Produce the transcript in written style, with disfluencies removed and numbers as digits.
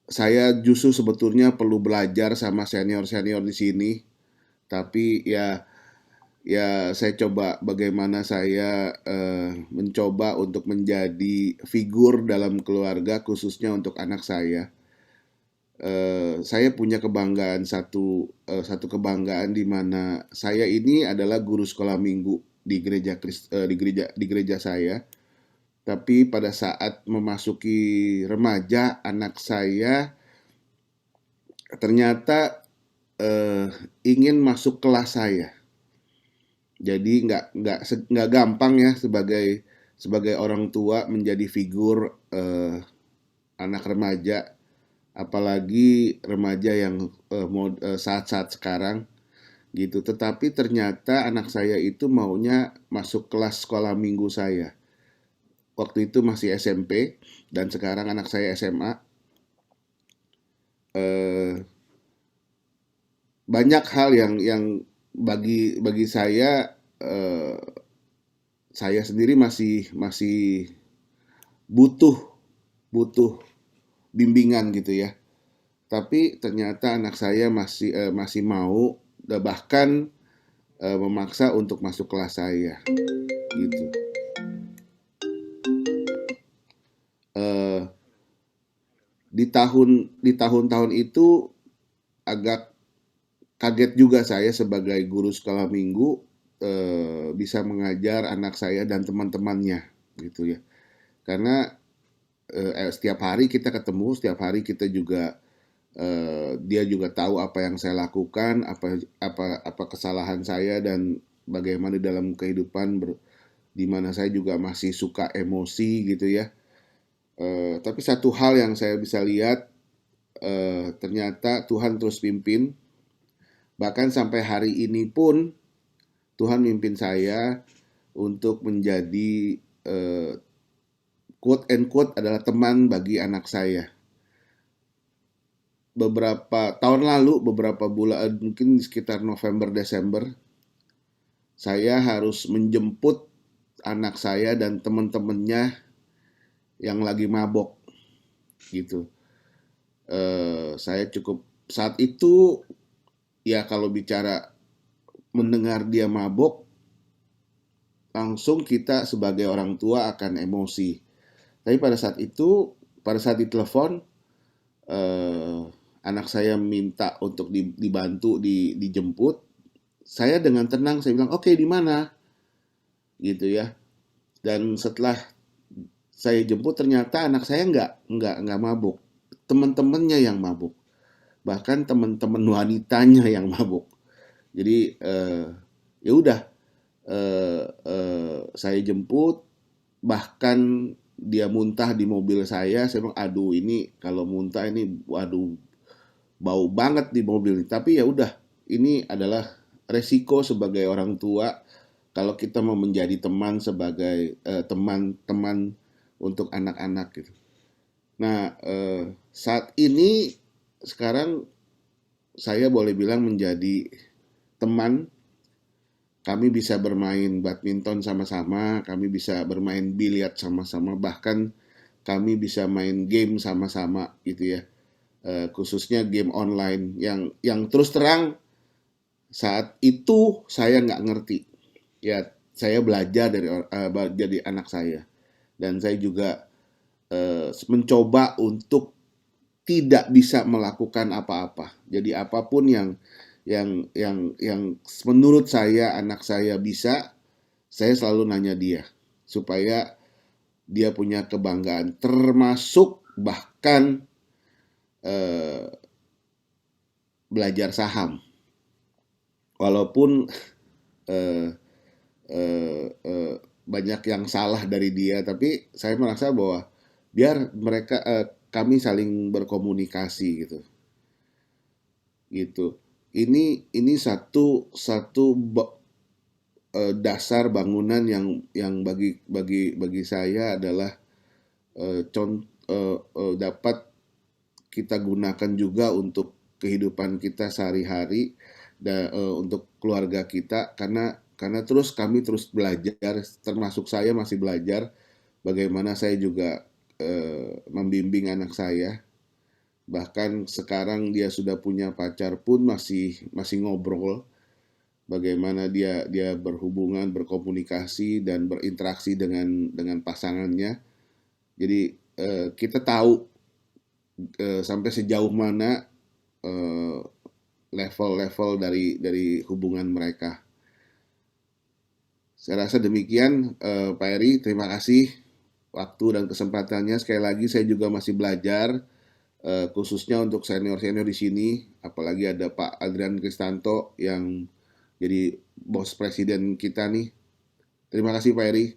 saya justru sebetulnya perlu belajar sama senior-senior di sini, tapi ya saya coba bagaimana saya mencoba untuk menjadi figur dalam keluarga khususnya untuk anak saya. Saya punya kebanggaan satu kebanggaan di mana saya ini adalah guru sekolah minggu di gereja saya. Tapi pada saat memasuki remaja, anak saya ternyata ingin masuk kelas saya. Jadi nggak gampang ya sebagai sebagai orang tua menjadi figur anak remaja, apalagi remaja yang saat-saat sekarang gitu. Tetapi ternyata anak saya itu maunya masuk kelas sekolah minggu saya. Waktu itu masih SMP dan sekarang anak saya SMA. Eh, Banyak hal yang bagi saya sendiri masih masih butuh butuh bimbingan gitu ya. Tapi ternyata anak saya masih mau bahkan memaksa untuk masuk kelas saya gitu. Eh, di tahun-tahun itu agak kaget juga saya sebagai guru sekolah minggu bisa mengajar anak saya dan teman-temannya gitu ya. Karena setiap hari kita ketemu, setiap hari kita juga dia juga tahu apa yang saya lakukan, apa kesalahan saya dan bagaimana dalam kehidupan di mana saya juga masih suka emosi gitu ya. Tapi satu hal yang saya bisa lihat ternyata Tuhan terus pimpin, bahkan sampai hari ini pun Tuhan mimpin saya untuk menjadi quote and quote adalah teman bagi anak saya. Beberapa tahun lalu, beberapa bulan mungkin sekitar November Desember, saya harus menjemput anak saya dan teman-temannya yang lagi mabok gitu. Saya cukup saat itu ya kalau bicara mendengar dia mabok, langsung kita sebagai orang tua akan emosi. Tapi pada saat itu, pada saat ditelepon, eh, anak saya minta untuk dibantu dijemput. Saya dengan tenang saya bilang oke, di mana gitu ya. Dan setelah saya jemput ternyata anak saya nggak mabuk, teman-temannya yang mabuk, bahkan teman-teman wanitanya yang mabuk. Jadi ya udah, saya jemput, bahkan dia muntah di mobil saya bilang aduh ini kalau muntah ini waduh bau banget di mobil. Tapi ya udah, ini adalah resiko sebagai orang tua kalau kita mau menjadi teman sebagai teman-teman untuk anak-anak gitu. Nah, saat ini sekarang saya boleh bilang menjadi teman. Kami bisa bermain badminton sama-sama, kami bisa bermain biliar sama-sama, bahkan kami bisa main game sama-sama gitu ya. Khususnya game online yang terus terang saat itu saya nggak ngerti. Ya, saya belajar dari anak saya dan saya juga mencoba untuk tidak bisa melakukan apa-apa. Jadi apapun yang menurut saya anak saya bisa, saya selalu nanya dia supaya dia punya kebanggaan, termasuk bahkan eh, belajar saham. Walaupun eh, banyak yang salah dari dia, tapi saya merasa bahwa biar kami saling berkomunikasi gitu. Gitu. Ini satu satu dasar bangunan yang bagi saya adalah dapat kita gunakan juga untuk kehidupan kita sehari-hari dan untuk keluarga kita karena kami terus belajar, termasuk saya masih belajar bagaimana saya juga membimbing anak saya Bahkan sekarang dia sudah punya pacar pun masih masih ngobrol bagaimana dia dia berhubungan, berkomunikasi dan berinteraksi dengan pasangannya. Jadi kita tahu sampai sejauh mana eh, level-level dari hubungan mereka. Saya rasa demikian, Pak Eri. Terima kasih waktu dan kesempatannya. Sekali lagi saya juga masih belajar, khususnya untuk senior-senior di sini. Apalagi ada Pak Adrian Kristanto yang jadi bos presiden kita nih. Terima kasih Pak Eri.